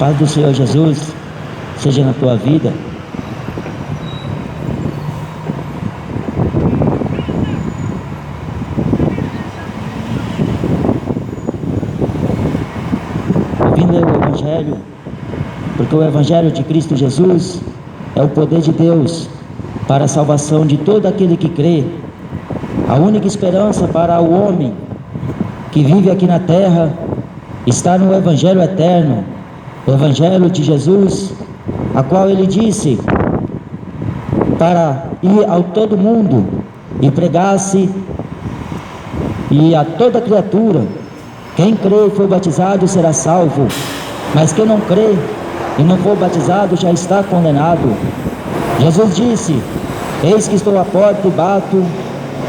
paz do Senhor Jesus seja na tua vida. Eu vim ler o Evangelho, porque o Evangelho de Cristo Jesus é o poder de Deus para a salvação de todo aquele que crê. A única esperança para o homem que vive aqui na terra está no Evangelho eterno, o Evangelho de Jesus, a qual ele disse para ir a todo mundo e pregasse e a toda criatura. Quem crê e for batizado será salvo, mas quem não crê e não for batizado já está condenado. Jesus disse: eis que estou à porta e bato.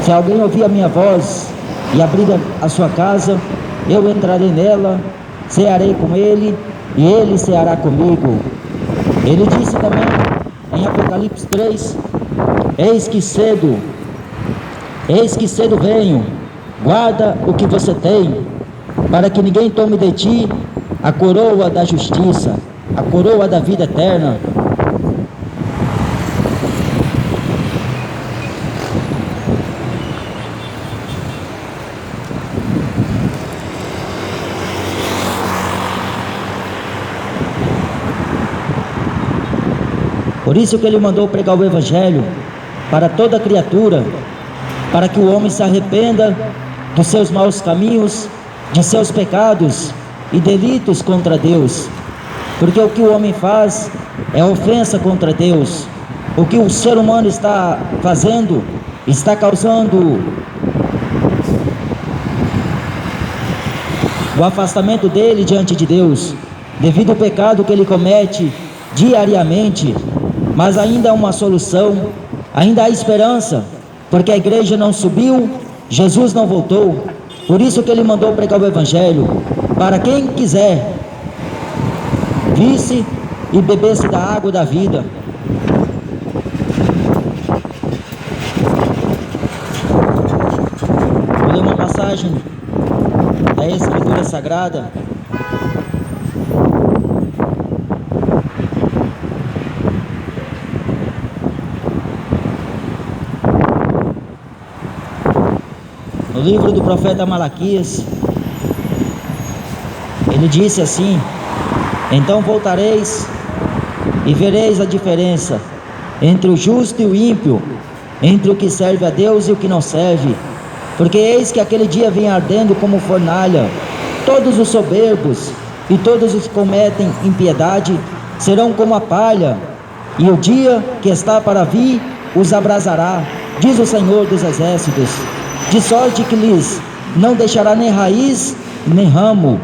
Se alguém ouvir a minha voz e abrir a sua casa, eu entrarei nela, cearei com ele e ele ceará comigo. Ele disse também em Apocalipse 3: eis que cedo venho, guarda o que você tem, para que ninguém tome de ti a coroa da justiça, a coroa da vida eterna. Por isso que ele mandou pregar o Evangelho para toda criatura, para que o homem se arrependa dos seus maus caminhos, de seus pecados e delitos contra Deus. Porque o que o homem faz é ofensa contra Deus. O que o ser humano está fazendo está causando o afastamento dele diante de Deus, devido ao pecado que ele comete diariamente. Mas ainda há uma solução, ainda há esperança, porque a igreja não subiu, Jesus não voltou. Por isso que ele mandou pregar o Evangelho, para quem quiser, visse e bebesse da água da vida. Vou ler uma passagem da Escritura Sagrada. No livro do profeta Malaquias, ele disse assim: então voltareis e vereis a diferença entre o justo e o ímpio, entre o que serve a Deus e o que não serve, porque eis que aquele dia vem ardendo como fornalha. Todos os soberbos e todos os que cometem impiedade serão como a palha, e o dia que está para vir os abrasará, diz o Senhor dos Exércitos. De sorte que lhes não deixará nem raiz nem ramo.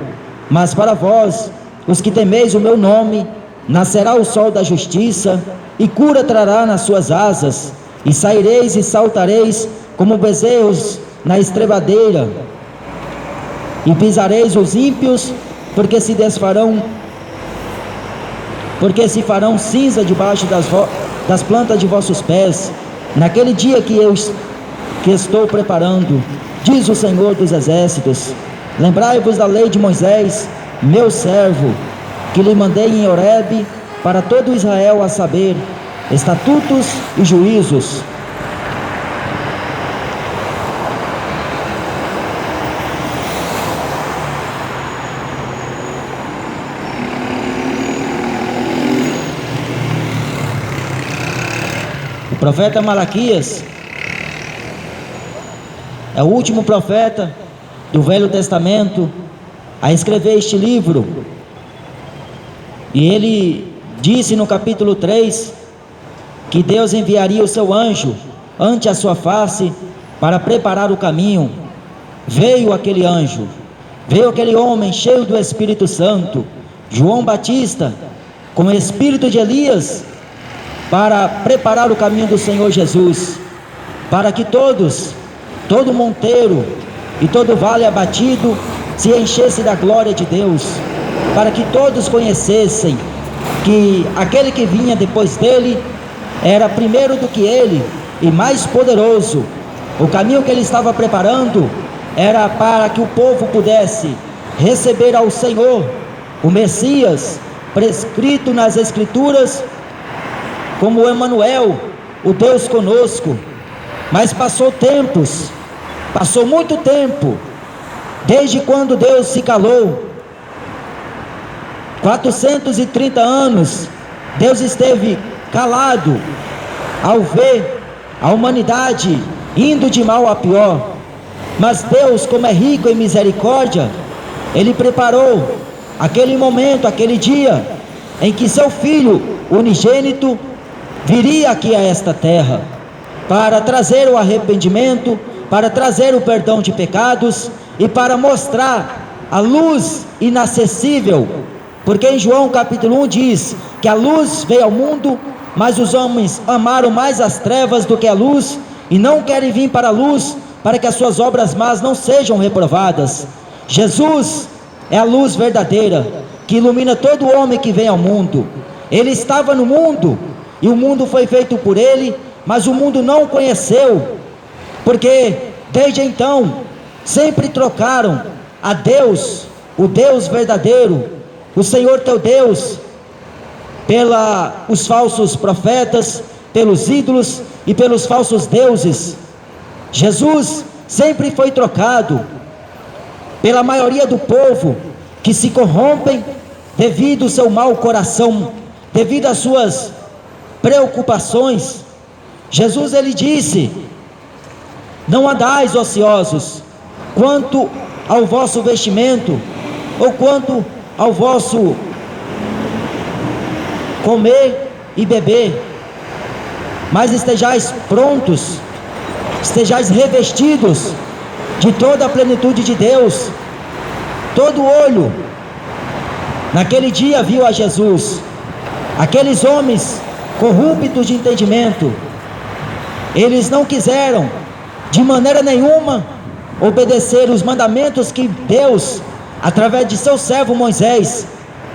Mas para vós, os que temeis o meu nome, nascerá o sol da justiça, e cura trará nas suas asas, e saireis e saltareis como bezerros na estrebadeira, e pisareis os ímpios, porque se farão cinza debaixo das plantas de vossos pés, naquele dia que estou preparando, diz o Senhor dos Exércitos. Lembrai-vos da lei de Moisés, meu servo, que lhe mandei em Horebe para todo Israel, a saber, estatutos e juízos. O profeta Malaquias é o último profeta do Velho Testamento a escrever este livro. E ele disse no capítulo 3 que Deus enviaria o seu anjo ante a sua face para preparar o caminho. Veio aquele anjo, veio aquele homem cheio do Espírito Santo, João Batista, com o espírito de Elias, para preparar o caminho do Senhor Jesus, para que todo monteiro e todo vale abatido se enchesse da glória de Deus, para que todos conhecessem que aquele que vinha depois dele era primeiro do que ele e mais poderoso. O caminho que ele estava preparando era para que o povo pudesse receber ao Senhor, o Messias, prescrito nas Escrituras como Emanuel, o Deus conosco. Mas passou muito tempo, desde quando Deus se calou. 430 anos, Deus esteve calado ao ver a humanidade indo de mal a pior. Mas Deus, como é rico em misericórdia, Ele preparou aquele momento, aquele dia, em que seu Filho unigênito viria aqui a esta terra, para trazer o arrependimento, para trazer o perdão de pecados, e para mostrar a luz inacessível, porque em João capítulo 1 diz que a luz veio ao mundo, mas os homens amaram mais as trevas do que a luz, e não querem vir para a luz, para que as suas obras más não sejam reprovadas. Jesus é a luz verdadeira, que ilumina todo homem que vem ao mundo. Ele estava no mundo, e o mundo foi feito por Ele, mas o mundo não o conheceu, porque desde então sempre trocaram a Deus, o Deus verdadeiro, o Senhor teu Deus, pelos falsos profetas, pelos ídolos e pelos falsos deuses. Jesus sempre foi trocado pela maioria do povo, que se corrompem devido ao seu mau coração, devido às suas preocupações. Jesus, ele disse: não andais ociosos quanto ao vosso vestimento, ou quanto ao vosso comer e beber, mas estejais prontos, estejais revestidos de toda a plenitude de Deus. Todo olho naquele dia viu a Jesus. Aqueles homens corruptos de entendimento, eles não quiseram de maneira nenhuma obedecer os mandamentos que Deus, através de seu servo Moisés,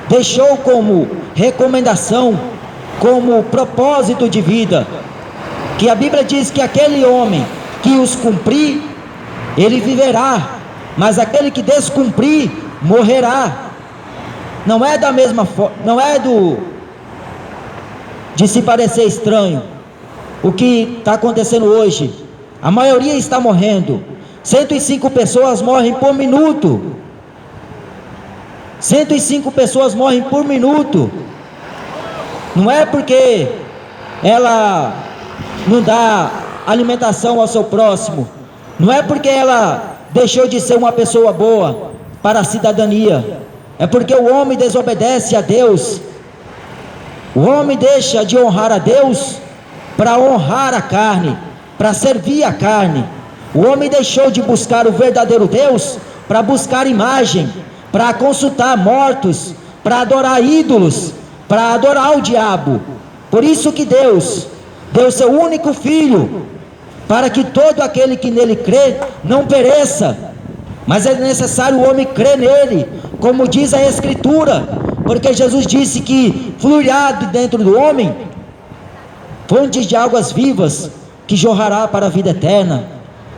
deixou como recomendação, como propósito de vida, que a Bíblia diz que aquele homem que os cumprir, ele viverá, mas aquele que descumprir, morrerá. Não é da mesma forma, não é de se parecer estranho o que está acontecendo hoje. A maioria está morrendo. 105 pessoas morrem por minuto. 105 pessoas morrem por minuto. Não é porque ela não dá alimentação ao seu próximo, não é porque ela deixou de ser uma pessoa boa para a cidadania, é porque o homem desobedece a Deus. O homem deixa de honrar a Deus para honrar a carne, para servir a carne. O homem deixou de buscar o verdadeiro Deus para buscar imagem, para consultar mortos, para adorar ídolos, para adorar o diabo. Por isso que Deus deu seu único Filho, para que todo aquele que nele crê não pereça, mas é necessário o homem crer nele, como diz a Escritura, porque Jesus disse que fluirá dentro do homem fontes de águas vivas, que jorrará para a vida eterna.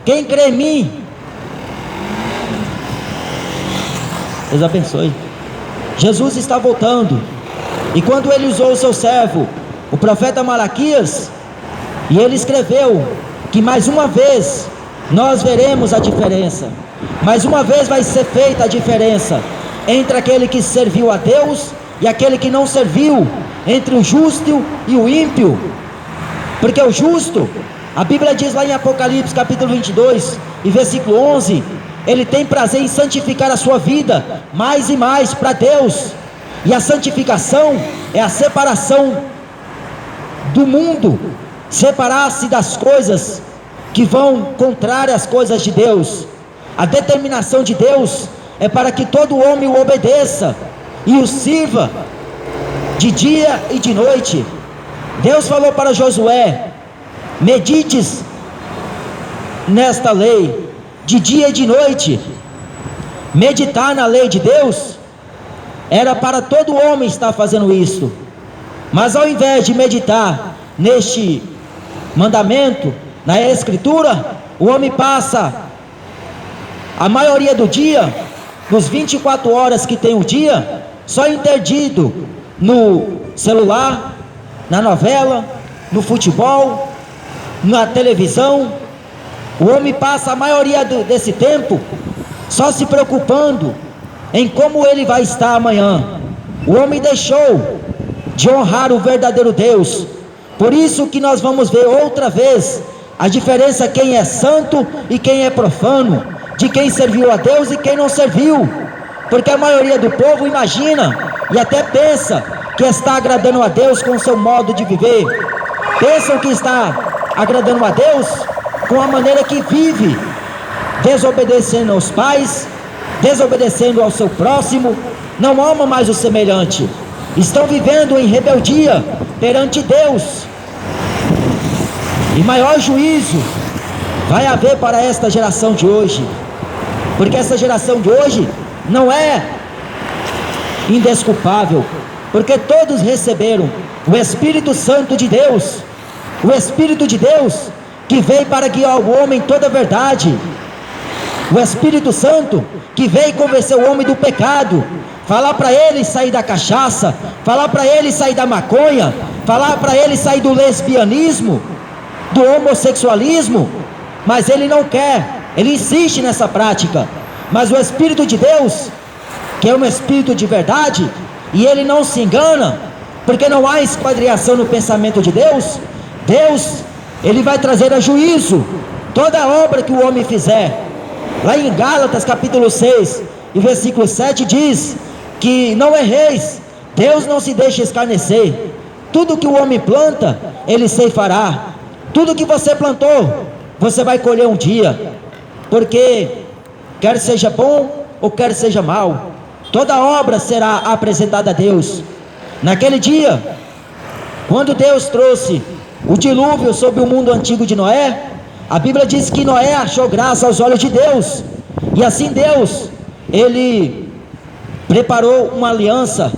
Quem crê em mim, Deus abençoe. Jesus está voltando, e quando ele usou o seu servo, o profeta Malaquias, e ele escreveu que mais uma vez nós veremos a diferença, mais uma vez vai ser feita a diferença entre aquele que serviu a Deus e aquele que não serviu, entre o justo e o ímpio. Porque o justo, a Bíblia diz lá em Apocalipse capítulo 22 e versículo 11, ele tem prazer em santificar a sua vida mais e mais para Deus. E a santificação é a separação do mundo, separar-se das coisas que vão contrárias às coisas de Deus. A determinação de Deus é para que todo homem o obedeça e o sirva de dia e de noite. Deus falou para Josué: medites nesta lei de dia e de noite. Meditar na lei de Deus era para todo homem estar fazendo isso, mas ao invés de meditar neste mandamento, na Escritura, o homem passa a maioria do dia, nos 24 horas que tem o dia, só interdido no celular, na novela, no futebol, na televisão. O homem passa a maioria desse tempo só se preocupando em como ele vai estar amanhã. O homem deixou de honrar o verdadeiro Deus. Por isso que nós vamos ver outra vez a diferença, quem é santo e quem é profano, de quem serviu a Deus e quem não serviu. Porque a maioria do povo imagina e até pensa que está agradando a Deus com o seu modo de viver. Pensam que está agradando a Deus com a maneira que vive, desobedecendo aos pais, desobedecendo ao seu próximo, não ama mais o semelhante. Estão vivendo em rebeldia perante Deus. E maior juízo vai haver para esta geração de hoje, porque essa geração de hoje não é indesculpável, porque todos receberam o Espírito Santo de Deus, o Espírito de Deus que veio para guiar o homem em toda a verdade, o Espírito Santo que veio convencer o homem do pecado, falar para ele sair da cachaça, falar para ele sair da maconha, falar para ele sair do lesbianismo, do homossexualismo, mas ele não quer, ele insiste nessa prática. Mas o Espírito de Deus, que é um Espírito de verdade, e ele não se engana, porque não há esquadriação no pensamento de Deus. Deus, ele vai trazer a juízo toda obra que o homem fizer. Lá em Gálatas capítulo 6 e versículo 7 diz que não erreis, Deus não se deixa escarnecer. Tudo que o homem planta, ele ceifará. Tudo que você plantou, você vai colher um dia, porque quer seja bom ou quer seja mal, toda obra será apresentada a Deus. Naquele dia, quando Deus trouxe o dilúvio sobre o mundo antigo de Noé, a Bíblia diz que Noé achou graça aos olhos de Deus, e assim Deus, ele preparou uma aliança,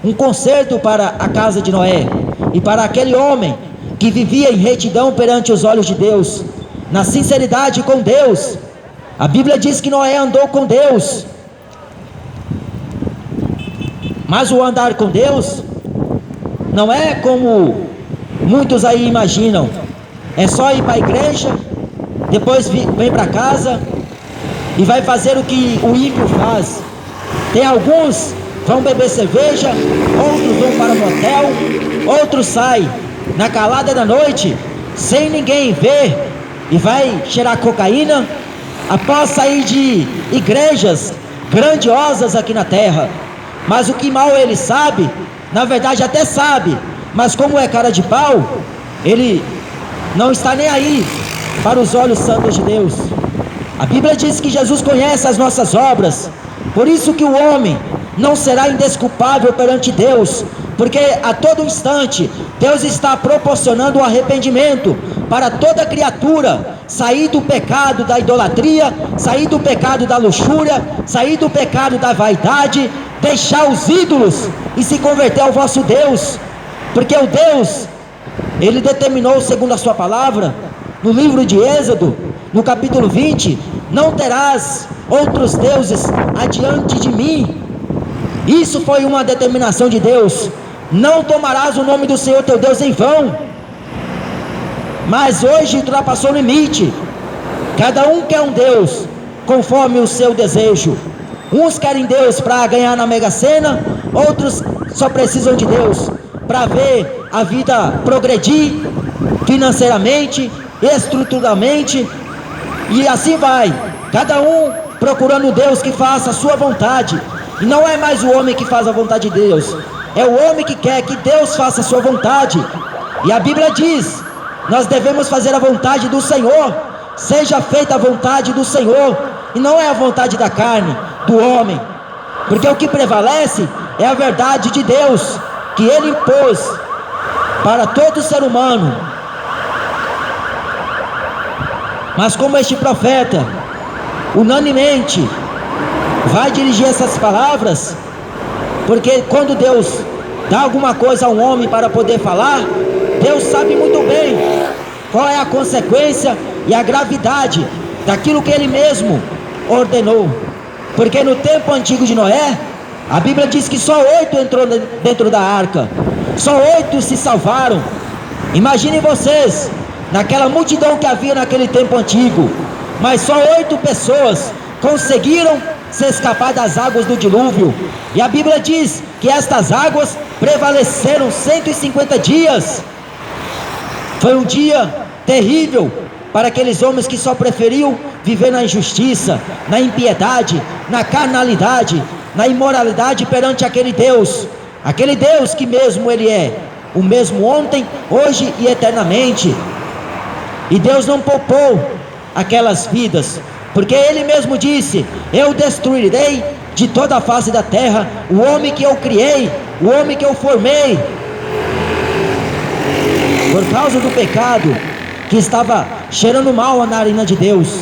um concerto para a casa de Noé, e para aquele homem que vivia em retidão perante os olhos de Deus, na sinceridade com Deus. A Bíblia diz que Noé andou com Deus, mas o andar com Deus não é como muitos aí imaginam, é só ir para a igreja, depois vem para casa e vai fazer o que o ímpio faz. Tem alguns vão beber cerveja, outros vão para o motel, outros saem na calada da noite, sem ninguém ver, e vai cheirar cocaína, após sair de igrejas grandiosas aqui na terra. Mas o que mal ele sabe, na verdade até sabe, mas como é cara de pau, ele não está nem aí para os olhos santos de Deus. A Bíblia diz que Jesus conhece as nossas obras, por isso que o homem não será indesculpável perante Deus, porque a todo instante Deus está proporcionando o arrependimento para toda criatura sair do pecado da idolatria, sair do pecado da luxúria, sair do pecado da vaidade, deixar os ídolos e se converter ao vosso Deus, porque o Deus, ele determinou segundo a sua palavra, no livro de Êxodo, no capítulo 20, não terás outros deuses adiante de mim. Isso foi uma determinação de Deus. Não tomarás o nome do Senhor teu Deus em vão. Mas hoje ultrapassou o limite. Cada um quer um Deus conforme o seu desejo. Uns querem Deus para ganhar na Mega Sena, outros só precisam de Deus para ver a vida progredir financeiramente, estruturalmente, e assim vai, cada um procurando Deus que faça a sua vontade. E não é mais o homem que faz a vontade de Deus, é o homem que quer que Deus faça a sua vontade. E a Bíblia diz, nós devemos fazer a vontade do Senhor. Seja feita a vontade do Senhor, e não é a vontade da carne, do homem, porque o que prevalece é a verdade de Deus, que Ele impôs para todo ser humano. Mas como este profeta unanimemente vai dirigir essas palavras, porque quando Deus dá alguma coisa a um homem para poder falar, Deus sabe muito bem qual é a consequência e a gravidade daquilo que Ele mesmo ordenou. Porque no tempo antigo de Noé, A Bíblia diz que só 8 entrou dentro da arca, só 8 se salvaram. Imaginem vocês, naquela multidão que havia naquele tempo antigo, mas só 8 pessoas conseguiram se escapar das águas do dilúvio. E a Bíblia diz que estas águas prevaleceram 150 dias. Foi um dia terrível para aqueles homens que só preferiam viver na injustiça, na impiedade, na carnalidade, na imoralidade perante aquele Deus que mesmo Ele é o mesmo ontem, hoje e eternamente. E Deus não poupou aquelas vidas, porque Ele mesmo disse: eu destruirei de toda a face da terra o homem que eu criei, o homem que eu formei. Por causa do pecado que estava cheirando mal na narina de Deus.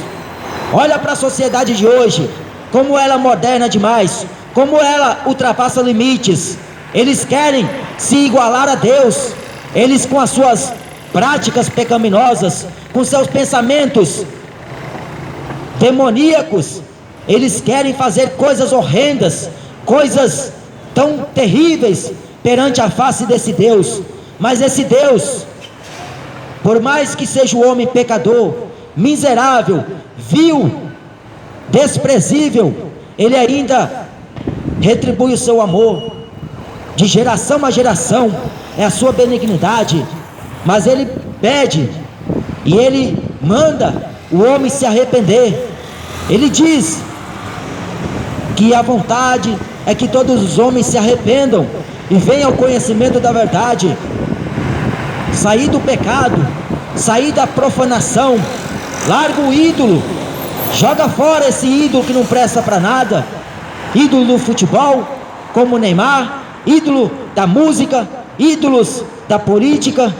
Olha para a sociedade de hoje, como ela é moderna demais, como ela ultrapassa limites. Eles querem se igualar a Deus. Eles, com as suas práticas pecaminosas, com seus pensamentos demoníacos, eles querem fazer coisas horrendas, coisas tão terríveis perante a face desse Deus. Mas esse Deus, por mais que seja o homem pecador, miserável, vil, desprezível, Ele ainda retribui o seu amor, de geração a geração, é a sua benignidade. Mas Ele pede, e Ele manda o homem se arrepender. Ele diz que a vontade é que todos os homens se arrependam e venham ao conhecimento da verdade. Sair do pecado, sair da profanação, larga o ídolo, joga fora esse ídolo que não presta para nada, ídolo do futebol, como Neymar, ídolo da música, ídolos da política,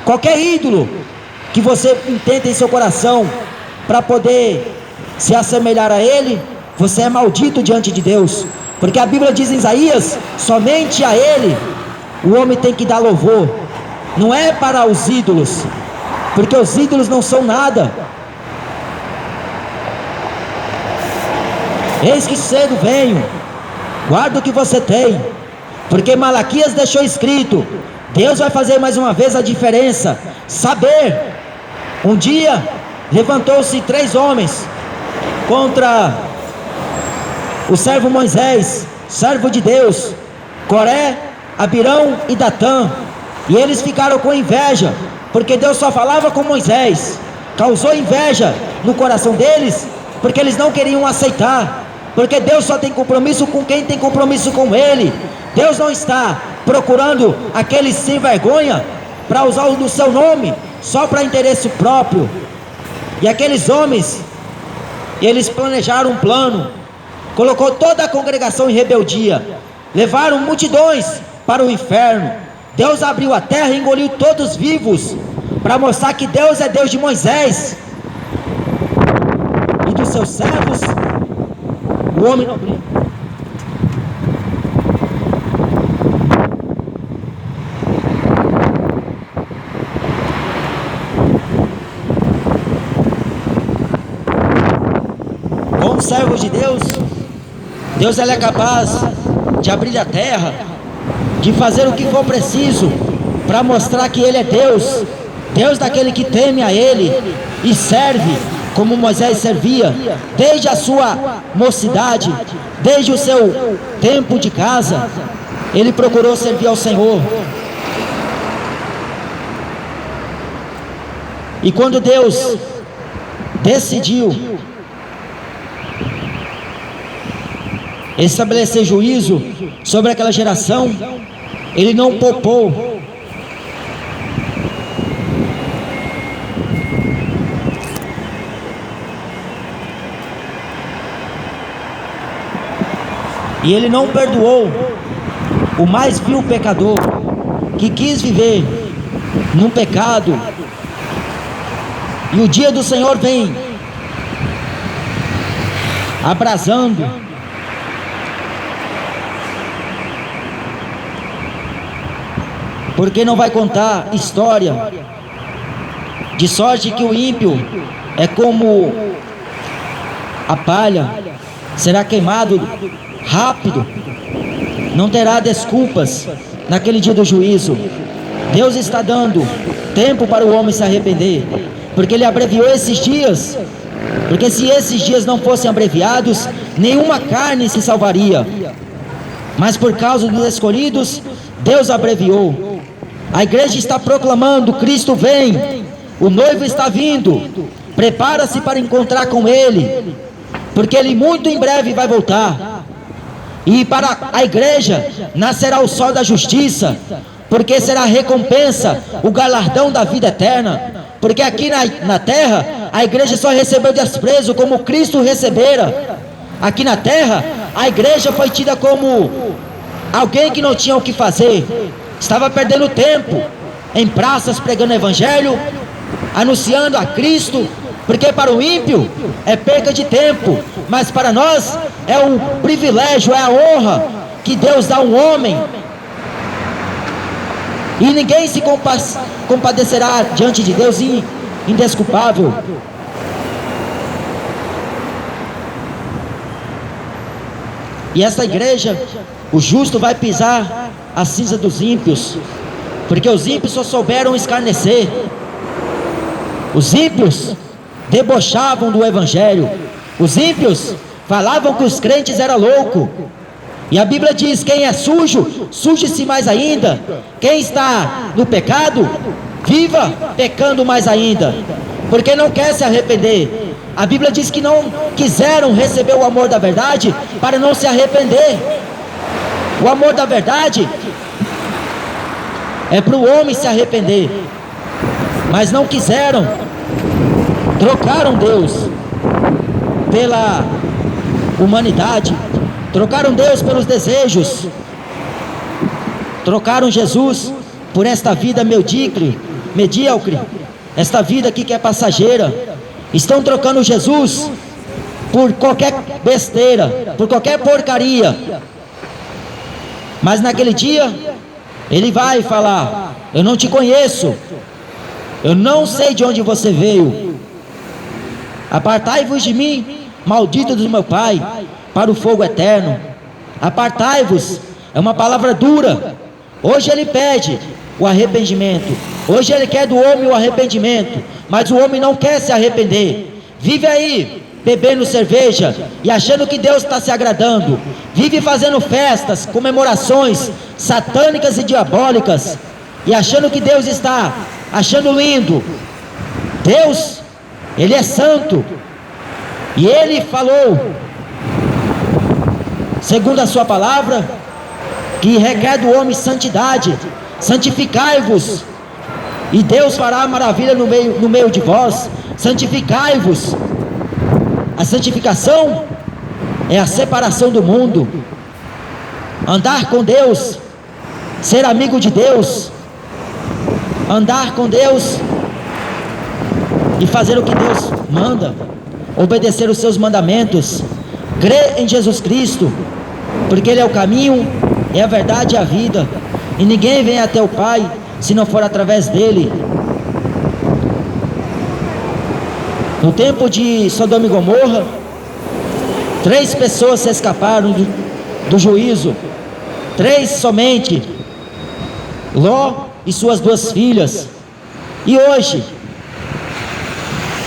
qualquer ídolo que você intenta em seu coração para poder se assemelhar a ele, você é maldito diante de Deus, porque a Bíblia diz em Isaías: somente a Ele o homem tem que dar louvor, não é para os ídolos, porque os ídolos não são nada. Eis que cedo venho, guarda o que você tem, porque Malaquias deixou escrito: Deus vai fazer mais uma vez a diferença. Saber, um dia levantou-se 3 homens contra o servo Moisés, servo de Deus, Coré, Abirão e Datã, e eles ficaram com inveja, porque Deus só falava com Moisés. Causou inveja no coração deles, porque eles não queriam aceitar, porque Deus só tem compromisso com quem tem compromisso com Ele. Deus não está procurando aqueles sem vergonha para usar o do seu nome só para interesse próprio. E aqueles homens, eles planejaram um plano, colocou toda a congregação em rebeldia, levaram multidões para o inferno. Deus abriu a terra e engoliu todos vivos, para mostrar que Deus é Deus de Moisés e dos seus servos. O homem não brinca. Como servo de Deus, Deus ele é capaz de abrir a terra, de fazer o que for preciso para mostrar que Ele é Deus, Deus daquele que teme a Ele e serve como Moisés servia, desde a sua mocidade, desde o seu tempo de casa, ele procurou servir ao Senhor. E quando Deus decidiu estabelecer juízo sobre aquela geração, Ele não poupou. E Ele não perdoou o mais vil pecador que quis viver num pecado. E o dia do Senhor vem abrasando, porque não vai contar história, de sorte que o ímpio é como a palha, será queimado rápido. não terá desculpas naquele dia do juízo. Deus está dando tempo para o homem se arrepender, porque Ele abreviou esses dias, porque se esses dias não fossem abreviados, nenhuma carne se salvaria, mas por causa dos escolhidos, Deus abreviou. A igreja está proclamando: Cristo vem, o noivo está vindo, prepara-se para encontrar com Ele, porque Ele muito em breve vai voltar. E para a igreja nascerá o sol da justiça, porque será a recompensa, o galardão da vida eterna. Porque aqui na terra, a igreja só recebeu desprezo como Cristo recebera. Aqui na terra, a igreja foi tida como alguém que não tinha o que fazer, estava perdendo tempo em praças pregando o evangelho, anunciando a Cristo, porque para o ímpio é perca de tempo, mas para nós é o privilégio, é a honra que Deus dá a um homem, e ninguém se compadecerá diante de Deus indesculpável. E essa igreja, o justo vai pisar a cinza dos ímpios, porque os ímpios só souberam escarnecer. Os ímpios debochavam do evangelho. Os ímpios falavam que os crentes eram loucos. E a Bíblia diz: quem é sujo, suje-se mais ainda. Quem está no pecado, viva pecando mais ainda, porque não quer se arrepender. A Bíblia diz que não quiseram receber o amor da verdade para não se arrepender. O amor da verdade é para o homem se arrepender, mas não quiseram. Trocaram Deus pela humanidade, trocaram Deus pelos desejos, trocaram Jesus por esta vida medíocre, esta vida aqui que é passageira. Estão trocando Jesus por qualquer besteira, por qualquer porcaria. Mas naquele dia Ele vai falar: eu não te conheço, eu não sei de onde você veio. Apartai-vos de mim, maldito do meu Pai, para o fogo eterno. Apartai-vos é uma palavra dura. Hoje Ele pede o arrependimento, hoje Ele quer do homem o arrependimento, mas o homem não quer se arrepender. Vive aí bebendo cerveja e achando que Deus está se agradando, vive fazendo festas, comemorações satânicas e diabólicas, e achando que Deus está achando lindo. Deus, Ele é santo, e Ele falou, segundo a sua palavra, que requer do homem santidade. Santificai-vos, e Deus fará maravilha no meio de vós. Santificai-vos. A santificação é a separação do mundo, andar com Deus, ser amigo de Deus, andar com Deus e fazer o que Deus manda, obedecer os seus mandamentos, crer em Jesus Cristo, porque Ele é o caminho, é a verdade e a vida, e ninguém vem até o Pai se não for através dele. No tempo de Sodoma e Gomorra, 3 pessoas se escaparam do juízo, 3 somente, Ló e suas 2 filhas. E hoje,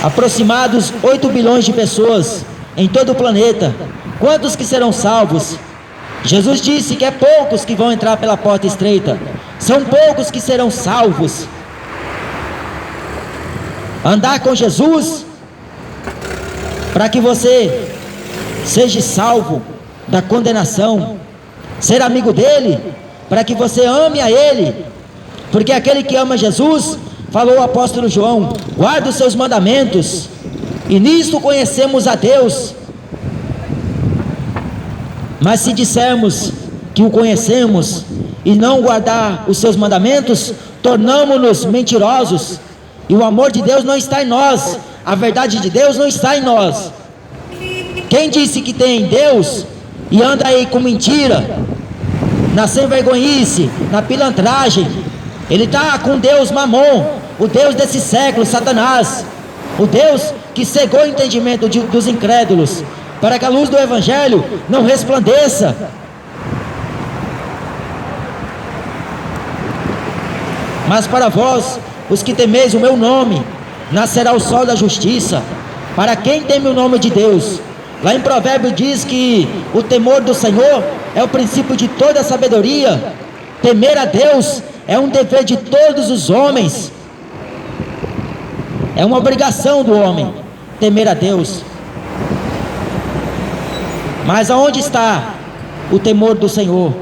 aproximados 8 bilhões de pessoas em todo o planeta, quantos que serão salvos? Jesus disse que é poucos que vão entrar pela porta estreita, são poucos que serão salvos. Andar com Jesus, para que você seja salvo da condenação, ser amigo dele, para que você ame a ele, porque aquele que ama Jesus, falou o apóstolo João, guarda os seus mandamentos, e nisto conhecemos a Deus. Mas se dissermos que o conhecemos e não guardar os seus mandamentos, tornamo-nos mentirosos, e o amor de Deus não está em nós, a verdade de Deus não está em nós. Quem disse que tem Deus e anda aí com mentira, na sem vergonhice, na pilantragem, ele está com Deus Mamon, o Deus desse século, Satanás, o Deus que cegou o entendimento dos incrédulos, para que a luz do Evangelho não resplandeça. Mas para vós, os que temeis o meu nome, nascerá o sol da justiça, para quem teme o nome de Deus. Lá em Provérbios diz que o temor do Senhor é o princípio de toda a sabedoria. Temer a Deus é um dever de todos os homens, é uma obrigação do homem, temer a Deus. Mas aonde está o temor do Senhor?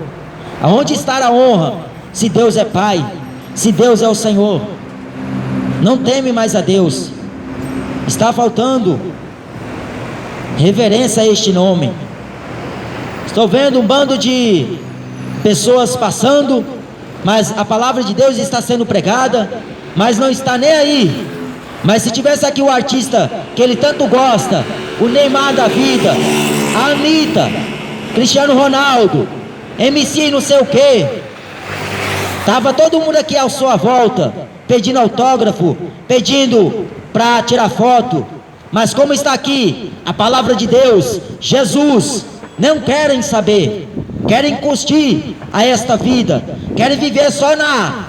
Aonde está a honra? Se Deus é Pai, se Deus é o Senhor, não teme mais a Deus. Está faltando reverência a este nome. Estou vendo um bando de pessoas passando, mas a palavra de Deus está sendo pregada, mas não está nem aí. Mas se tivesse aqui o artista que ele tanto gosta, o Neymar da vida, a Anitta, Cristiano Ronaldo, MC não sei o que, estava todo mundo aqui à sua volta, pedindo autógrafo, pedindo para tirar foto. Mas como está aqui a palavra de Deus, Jesus, não querem saber, querem curtir a esta vida, querem viver só na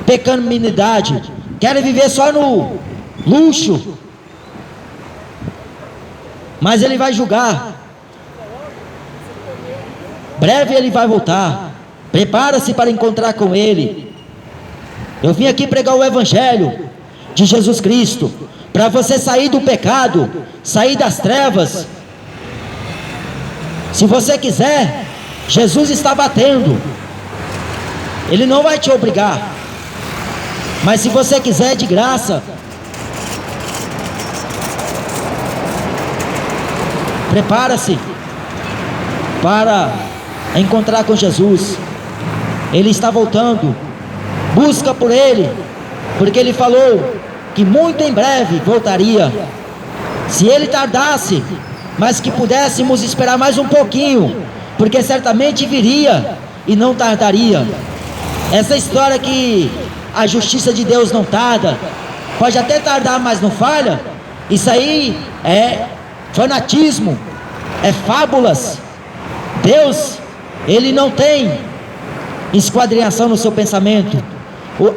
pecaminosidade, querem viver só no luxo. Mas Ele vai julgar, breve Ele vai voltar. Prepara-se para encontrar com Ele. Eu vim aqui pregar o Evangelho de Jesus Cristo, para você sair do pecado, sair das trevas. Se você quiser, Jesus está batendo, Ele não vai te obrigar, mas se você quiser, de graça. Prepara-se para encontrar com Jesus. Ele está voltando. Busca por Ele, porque Ele falou que muito em breve voltaria. Se Ele tardasse, mas que pudéssemos esperar mais um pouquinho, porque certamente viria e não tardaria. Essa história que a justiça de Deus não tarda, pode até tardar, mas não falha, isso aí é fanatismo, é fábulas. Deus, Ele não tem esquadrinhação no seu pensamento.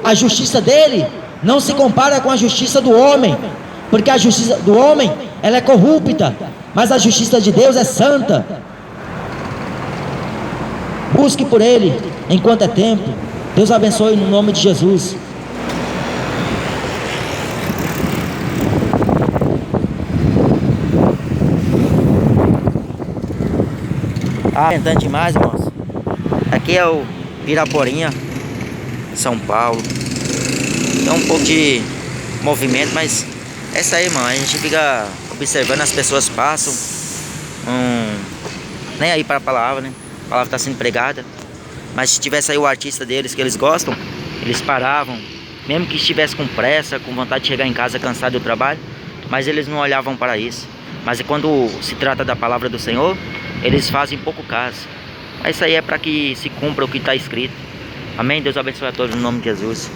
A justiça dele não se compara com a justiça do homem, porque a justiça do homem, ela é corrupta, mas a justiça de Deus é santa. Busque por Ele enquanto é tempo. Deus abençoe no nome de Jesus. Ventando demais, irmãos. Aqui é o Piraporinha, São Paulo. Tem um pouco de movimento, mas é isso aí, irmão. A gente fica observando, as pessoas passam, nem aí para a palavra, né? A palavra está sendo pregada. Mas se tivesse aí o artista deles que eles gostam, eles paravam, mesmo que estivesse com pressa, com vontade de chegar em casa cansado do trabalho, mas eles não olhavam para isso. Mas quando se trata da palavra do Senhor, eles fazem pouco caso. Isso aí é para que se cumpra o que está escrito. Amém? Deus abençoe a todos no nome de Jesus.